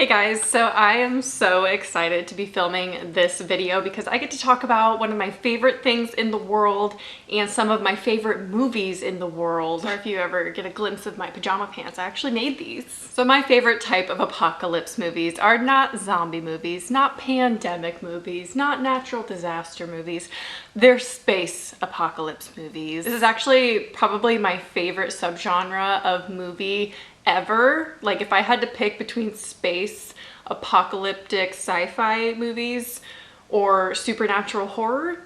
guys, so I am so excited to be filming this video because I get to talk about one of my favorite things in the world and some of my favorite movies in the world. Or if you ever get a glimpse of my pajama pants, I actually made these. So my favorite type of apocalypse movies are not zombie movies, not pandemic movies, not natural disaster movies. They're space apocalypse movies. This is actually probably my favorite subgenre of movie ever. Like if I had to pick between space apocalyptic sci-fi movies or supernatural horror,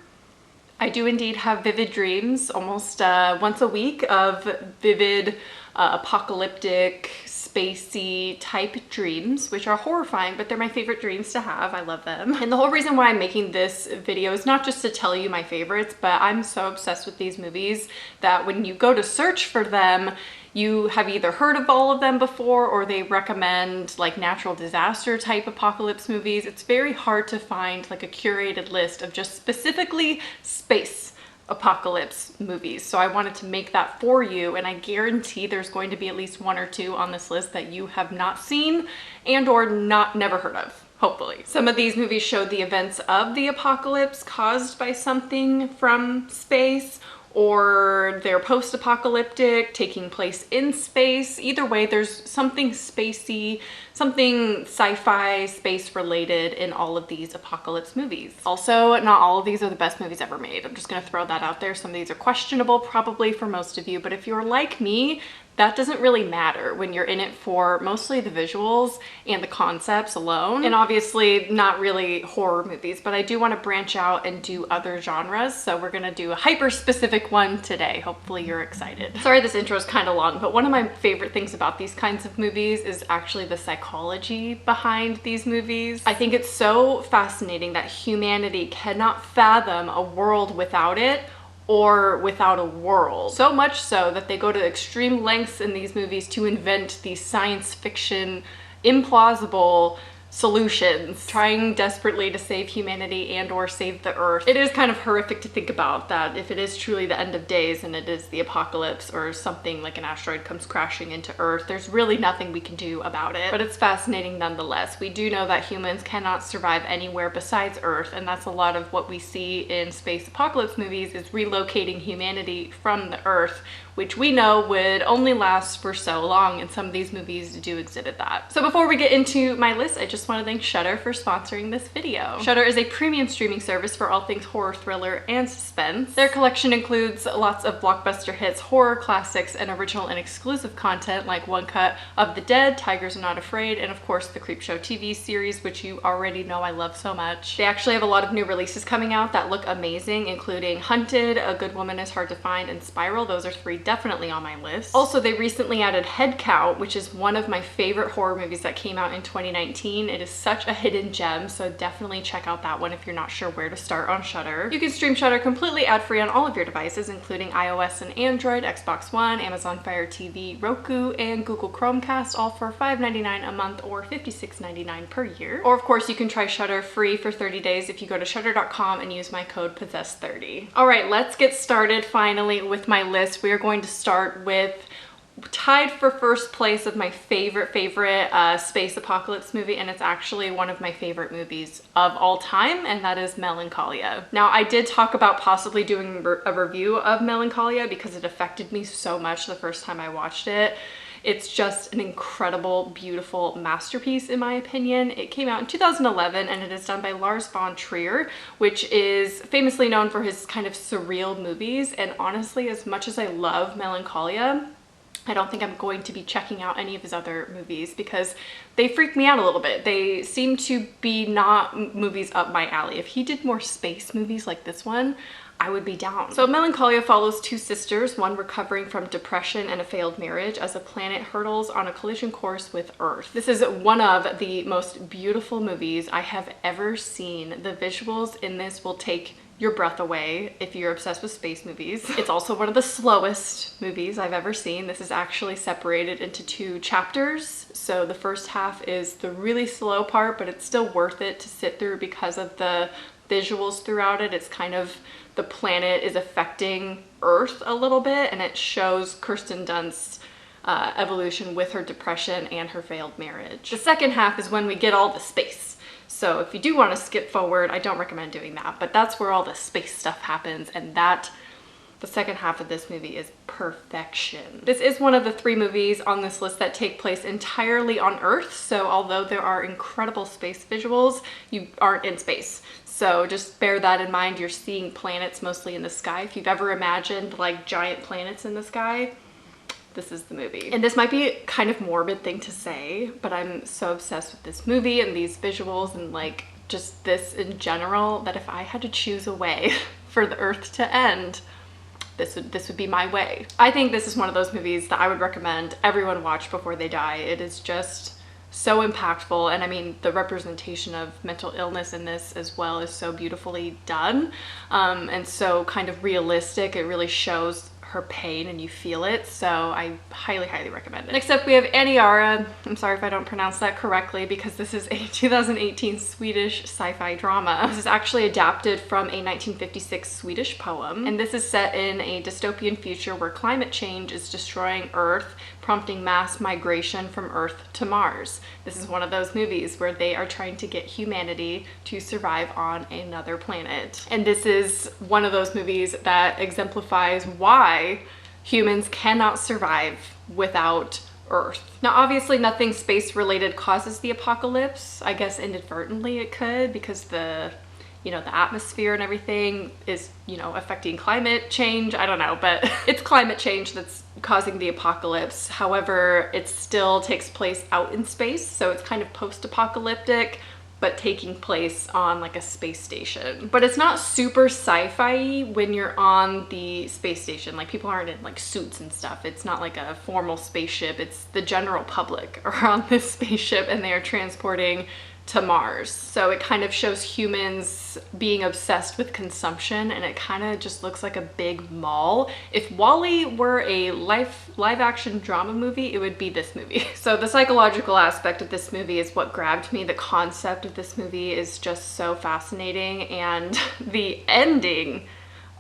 I do indeed have vivid dreams almost once a week of vivid apocalyptic spacey type dreams, which are horrifying, but they're my favorite dreams to have. I love them. And the whole reason why I'm making this video is not just to tell you my favorites, but I'm so obsessed with these movies that when you go to search for them, you have either heard of all of them before or they recommend like natural disaster type apocalypse movies. It's very hard to find like a curated list of just specifically space apocalypse movies. So I wanted to make that for you, and I guarantee there's going to be at least one or two on this list that you have not seen and or never heard of. Hopefully. Some of these movies show the events of the apocalypse caused by something from space, or they're post-apocalyptic, taking place in space. Either way, there's something spacey, something sci-fi, space-related in all of these apocalypse movies. Also, not all of these are the best movies ever made. I'm just gonna throw that out there. Some of these are questionable probably for most of you, but if you're like me, that doesn't really matter when you're in it for mostly the visuals and the concepts alone. And obviously not really horror movies, but I do want to branch out and do other genres. So we're gonna do a hyper specific one today. Hopefully you're excited. Sorry this intro is kind of long, but one of my favorite things about these kinds of movies is actually the psychology behind these movies. I think it's so fascinating that humanity cannot fathom a world without it, or without a world. So much so that they go to extreme lengths in these movies to invent these science fiction, implausible solutions, trying desperately to save humanity and or save the earth. It is kind of horrific to think about that if it is truly the end of days and it is the apocalypse or something like an asteroid comes crashing into Earth, there's really nothing we can do about it. But it's fascinating nonetheless. We do know that humans cannot survive anywhere besides Earth, and that's a lot of what we see in space apocalypse movies, is relocating humanity from the Earth, which we know would only last for so long, and some of these movies do exhibit that. So before we get into my list, I just want to thank Shudder for sponsoring this video. Shudder is a premium streaming service for all things horror, thriller, and suspense. Their collection includes lots of blockbuster hits, horror classics, and original and exclusive content like One Cut of the Dead, Tigers Are Not Afraid, and of course the Creepshow TV series, which you already know I love so much. They actually have a lot of new releases coming out that look amazing, including Hunted, A Good Woman Is Hard to Find, and Spiral. Those are three definitely on my list. Also, they recently added Head Count, which is one of my favorite horror movies that came out in 2019. It is such a hidden gem, so definitely check out that one if you're not sure where to start on Shudder. You can stream Shudder completely ad-free on all of your devices, including iOS and Android, Xbox One, Amazon Fire TV, Roku, and Google Chromecast, all for $5.99 a month or $56.99 per year. Or of course, you can try Shudder free for 30 days if you go to shudder.com and use my code POSSESSED30. All right, let's get started finally with my list. We are going to start with, tied for first place of my favorite space apocalypse movie, and it's actually one of my favorite movies of all time, and that is Melancholia. Now, I did talk about possibly doing a review of Melancholia because it affected me so much the first time I watched it. It's just an incredible, beautiful masterpiece in my opinion. It came out in 2011 and it is done by Lars von Trier, which is famously known for his kind of surreal movies. And honestly, as much as I love Melancholia, I don't think I'm going to be checking out any of his other movies because they freak me out a little bit. They seem to be not movies up my alley. If he did more space movies like this one, I would be down. So Melancholia follows two sisters, one recovering from depression and a failed marriage, as a planet hurtles on a collision course with Earth. This is one of the most beautiful movies I have ever seen. The visuals in this will take your breath away if you're obsessed with space movies. It's also one of the slowest movies I've ever seen. This is actually separated into two chapters. So the first half is the really slow part, but it's still worth it to sit through because of the visuals throughout it. It's kind of, the planet is affecting Earth a little bit, and it shows Kirsten Dunst's evolution with her depression and her failed marriage. The second half is when we get all the space. So if you do want to skip forward, I don't recommend doing that, but that's where all the space stuff happens, and the second half of this movie is perfection. This is one of the 3 movies on this list that take place entirely on Earth, so although there are incredible space visuals, you aren't in space. So just bear that in mind. You're seeing planets mostly in the sky. If you've ever imagined like giant planets in the sky, this is the movie. And this might be a kind of morbid thing to say, but I'm so obsessed with this movie and these visuals and like just this in general that if I had to choose a way for the Earth to end, this would be my way. I think this is one of those movies that I would recommend everyone watch before they die. It is just so impactful, and I mean the representation of mental illness in this as well is so beautifully done, and so kind of realistic. It really shows her pain and you feel it, so I highly recommend it. Next up we have Aniara. I'm sorry if I don't pronounce that correctly because this is a 2018 Swedish sci-fi drama. This is actually adapted from a 1956 Swedish poem, and this is set in a dystopian future where climate change is destroying Earth, prompting mass migration from Earth to Mars. This is one of those movies where they are trying to get humanity to survive on another planet. And this is one of those movies that exemplifies why humans cannot survive without Earth. Now obviously nothing space related causes the apocalypse. I guess inadvertently it could because the atmosphere and everything is, affecting climate change. I don't know, but it's climate change that's causing the apocalypse. However, it still takes place out in space, so it's kind of post-apocalyptic, but taking place on like a space station. But it's not super sci-fi when you're on the space station. Like people aren't in like suits and stuff. It's not like a formal spaceship. It's the general public are on this spaceship and they are transporting to Mars. So it kind of shows humans being obsessed with consumption, and it kind of just looks like a big mall. If WALL-E were a live action drama movie, it would be this movie. So the psychological aspect of this movie is what grabbed me. The concept of this movie is just so fascinating, and the ending,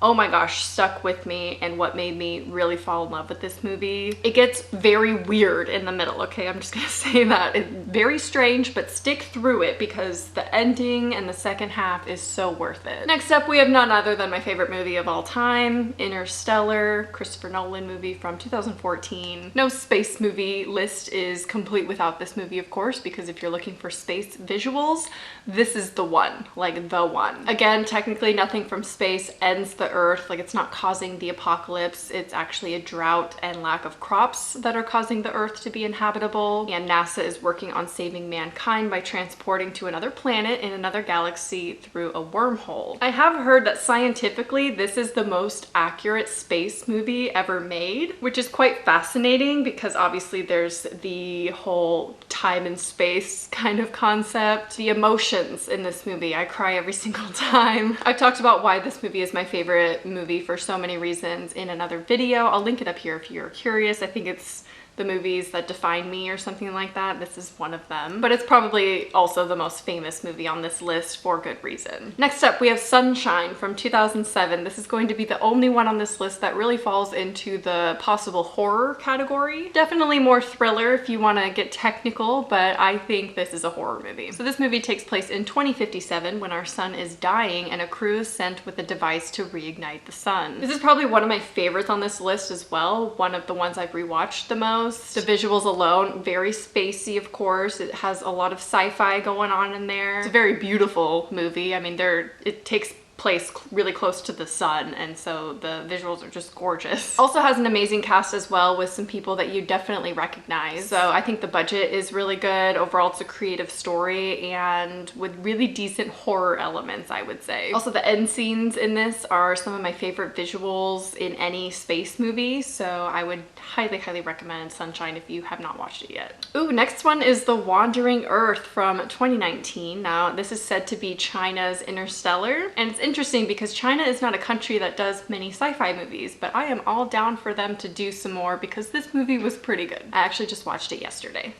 oh my gosh, stuck with me and what made me really fall in love with this movie. It gets very weird in the middle, okay? I'm just gonna say that. It's very strange, but stick through it because the ending and the second half is so worth it. Next up, we have none other than my favorite movie of all time, Interstellar, Christopher Nolan movie from 2014. No space movie list is complete without this movie, of course, because if you're looking for space visuals, this is the one, like the one. Again, technically nothing from space ends the Earth, like it's not causing the apocalypse. It's actually a drought and lack of crops that are causing the Earth to be inhabitable, and NASA is working on saving mankind by transporting to another planet in another galaxy through a wormhole. I have heard that scientifically this is the most accurate space movie ever made, which is quite fascinating because obviously there's the whole time and space kind of concept. The emotions in this movie, I cry every single time. I've talked about why this movie is my favorite movie for so many reasons in another video. I'll link it up here if you're curious. I think it's the movies that define me or something like that. This is one of them, but it's probably also the most famous movie on this list for good reason. Next up, we have Sunshine from 2007. This is going to be the only one on this list that really falls into the possible horror category. Definitely more thriller if you want to get technical, but I think this is a horror movie. So this movie takes place in 2057 when our sun is dying and a crew is sent with a device to reignite the sun. This is probably one of my favorites on this list as well. One of the ones I've rewatched the most. The visuals alone, very spacey, of course. It has a lot of sci-fi going on in there. It's a very beautiful movie. I mean, it takes place really close to the sun, and so the visuals are just gorgeous. Also has an amazing cast as well with some people that you definitely recognize. So I think the budget is really good. Overall, it's a creative story and with really decent horror elements, I would say. Also, the end scenes in this are some of my favorite visuals in any space movie, so I would highly recommend Sunshine if you have not watched it yet. Ooh, next one is The Wandering Earth from 2019. Now, this is said to be China's Interstellar, and it's interesting because China is not a country that does many sci-fi movies, but I am all down for them to do some more because this movie was pretty good. I actually just watched it yesterday,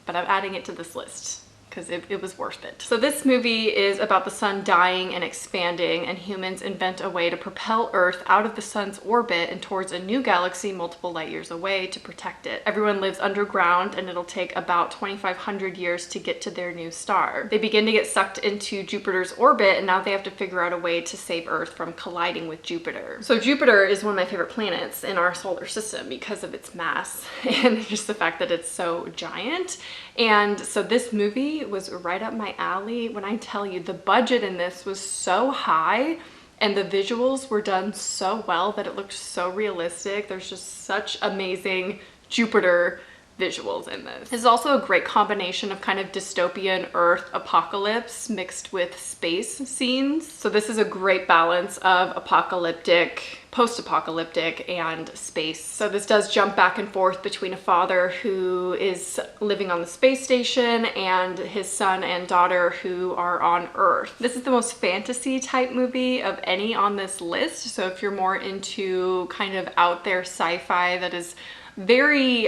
but I'm adding it to this list because it was worth it. So this movie is about the sun dying and expanding, and humans invent a way to propel Earth out of the sun's orbit and towards a new galaxy multiple light years away to protect it. Everyone lives underground, and it'll take about 2,500 years to get to their new star. They begin to get sucked into Jupiter's orbit, and now they have to figure out a way to save Earth from colliding with Jupiter. So Jupiter is one of my favorite planets in our solar system because of its mass and just the fact that it's so giant. And so this movie was right up my alley. When I tell you, the budget in this was so high and the visuals were done so well that it looked so realistic. There's just such amazing Jupiter visuals in this. This is also a great combination of kind of dystopian Earth apocalypse mixed with space scenes. So this is a great balance of apocalyptic, post-apocalyptic, and space. So this does jump back and forth between a father who is living on the space station and his son and daughter who are on Earth. This is the most fantasy type movie of any on this list. So if you're more into kind of out there sci-fi that is very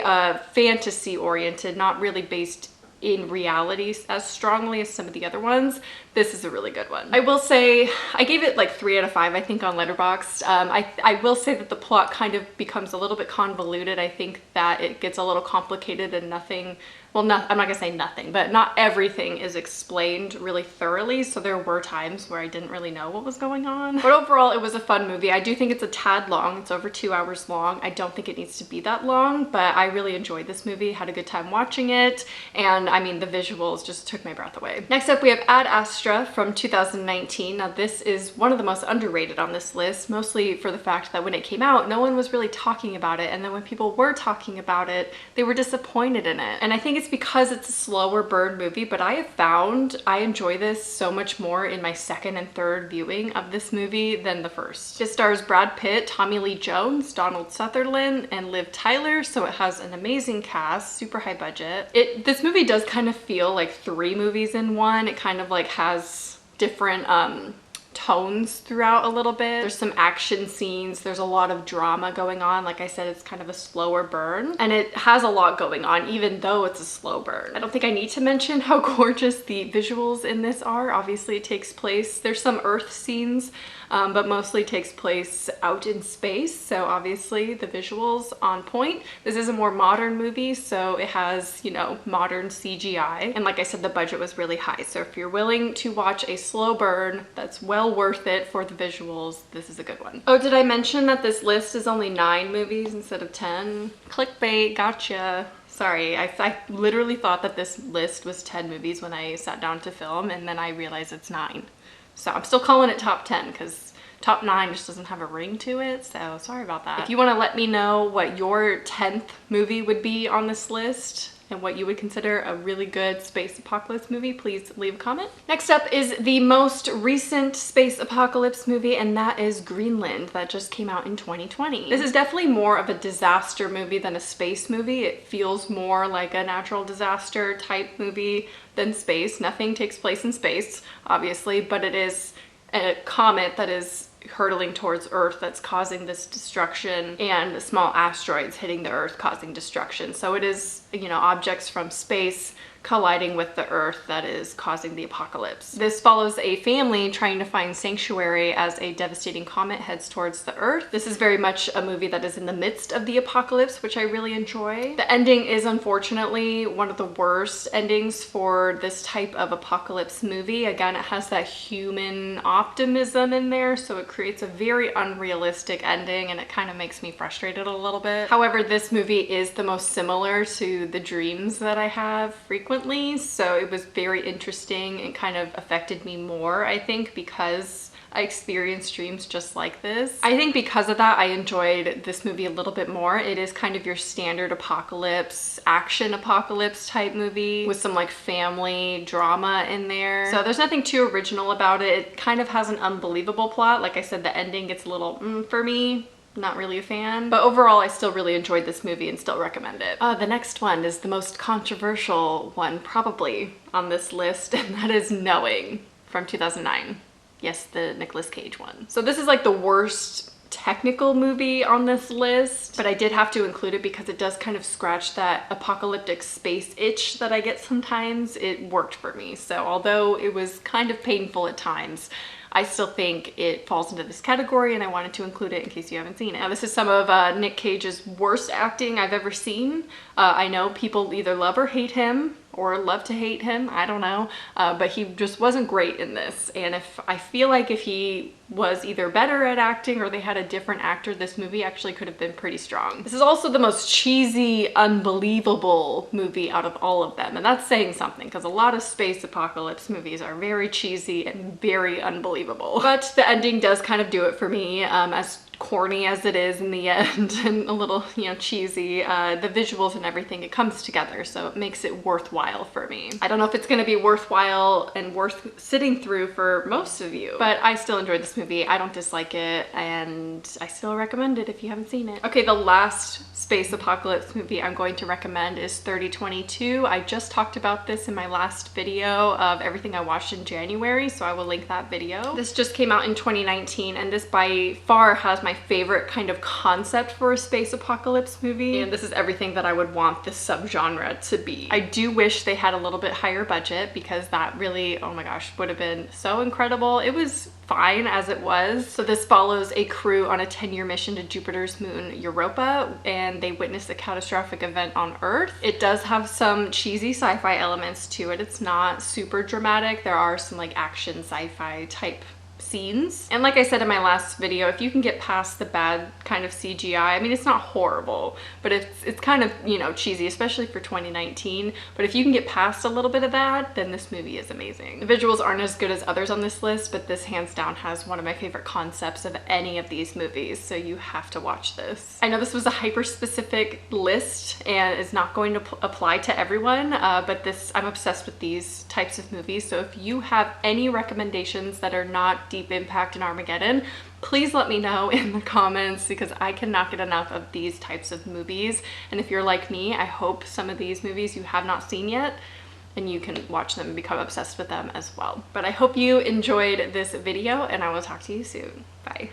fantasy oriented, not really based in reality as strongly as some of the other ones, this is a really good one. I will say I gave it like 3 out of 5, I think, on Letterboxd. I will say that the plot kind of becomes a little bit convoluted. I think that it gets a little complicated and nothing, well, I'm not gonna say nothing, but not everything is explained really thoroughly. So there were times where I didn't really know what was going on. But overall, it was a fun movie. I do think it's a tad long. It's over 2 hours long. I don't think it needs to be that long, but I really enjoyed this movie, had a good time watching it. And I mean, the visuals just took my breath away. Next up, we have Ad Astra from 2019. Now this is one of the most underrated on this list, mostly for the fact that when it came out, no one was really talking about it. And then when people were talking about it, they were disappointed in it. And I think it's because it's a slower burn movie, but I have found I enjoy this so much more in my second and third viewing of this movie than the first. It stars Brad Pitt, Tommy Lee Jones, Donald Sutherland, and Liv Tyler, so it has an amazing cast, super high budget. This movie does kind of feel like 3 movies in one. It kind of like has different tones throughout a little bit. There's some action scenes, there's a lot of drama going on. Like I said, it's kind of a slower burn, and it has a lot going on even though it's a slow burn. I don't think I need to mention how gorgeous the visuals in this are. Obviously it takes place, there's some Earth scenes, but mostly takes place out in space, so obviously the visuals on point. This is a more modern movie, so it has, you know, modern CGI, and like I said, the budget was really high. So if you're willing to watch a slow burn that's well worth it for the visuals, this is a good one. Oh, did I mention that this list is only 9 movies instead of 10? Clickbait, gotcha. Sorry, I literally thought that this list was 10 movies when I sat down to film, and then I realized it's 9. So I'm still calling it top 10 because top 9 just doesn't have a ring to it, so sorry about that. If you want to let me know what your 10th movie would be on this list and what you would consider a really good space apocalypse movie, please leave a comment. Next up is the most recent space apocalypse movie, and that is Greenland, that just came out in 2020. This is definitely more of a disaster movie than a space movie. It feels more like a natural disaster type movie than space. Nothing takes place in space, obviously, but it is a comet that is hurtling towards Earth that's causing this destruction, and small asteroids hitting the Earth causing destruction. So it is, you know, objects from space colliding with the Earth that is causing the apocalypse. This follows a family trying to find sanctuary as a devastating comet heads towards the Earth. This is very much a movie that is in the midst of the apocalypse, which I really enjoy. The ending is unfortunately one of the worst endings for this type of apocalypse movie. Again, it has that human optimism in there, so it creates a very unrealistic ending, and it kind of makes me frustrated a little bit. However, this movie is the most similar to the dreams that I have frequently, so it was very interesting and kind of affected me more, I think, because I experienced dreams just like this. I think because of that, I enjoyed this movie a little bit more. It is kind of your standard apocalypse, action apocalypse type movie with some like family drama in there. So there's nothing too original about it. It kind of has an unbelievable plot. Like I said, the ending gets a little for me. Not really a fan, but overall I still really enjoyed this movie and still recommend it. The next one is the most controversial one probably on this list, and that is Knowing from 2009. Yes, the Nicolas Cage one. So this is like the worst technical movie on this list, but I did have to include it because it does kind of scratch that apocalyptic space itch that I get sometimes. It worked for me. So although it was kind of painful at times, I still think it falls into this category, and I wanted to include it in case you haven't seen it. Now, this is some of Nick Cage's worst acting I've ever seen. I know people either love or hate him, or love to hate him, I don't know, but he just wasn't great in this. And I feel like if he was either better at acting or they had a different actor, this movie actually could have been pretty strong. This is also the most cheesy, unbelievable movie out of all of them, and that's saying something because a lot of space apocalypse movies are very cheesy and very unbelievable. But the ending does kind of do it for me, as corny as it is in the end and a little, you know, cheesy. The visuals and everything, it comes together, so it makes it worthwhile for me. I don't know if it's gonna be worthwhile and worth sitting through for most of you, but I still enjoyed this movie. I don't dislike it, and I still recommend it if you haven't seen it. Okay, the last space apocalypse movie I'm going to recommend is 3022. I just talked about this in my last video of everything I watched in January, so I will link that video. This just came out in 2019, and this by far has my favorite kind of concept for a space apocalypse movie, and this is everything that I would want this subgenre to be. I do wish they had a little bit higher budget because that really, oh my gosh, would have been so incredible. It was fine as it was. So this follows a crew on a 10-year mission to Jupiter's moon Europa, and they witness a catastrophic event on Earth. It does have some cheesy sci-fi elements to it. It's not super dramatic. There are some like action sci-fi type scenes. And like I said in my last video, if you can get past the bad kind of CGI, I mean, it's not horrible, but it's kind of, you know, cheesy, especially for 2019. But if you can get past a little bit of that, then this movie is amazing. The visuals aren't as good as others on this list, but this hands down has one of my favorite concepts of any of these movies, so you have to watch this. I know this was a hyper-specific list and it's not going to apply to everyone, but I'm obsessed with these types of movies, so if you have any recommendations that are not Deep Impact and Armageddon, please let me know in the comments because I cannot get enough of these types of movies. And if you're like me, I hope some of these movies you have not seen yet and you can watch them and become obsessed with them as well. But I hope you enjoyed this video, and I will talk to you soon. Bye.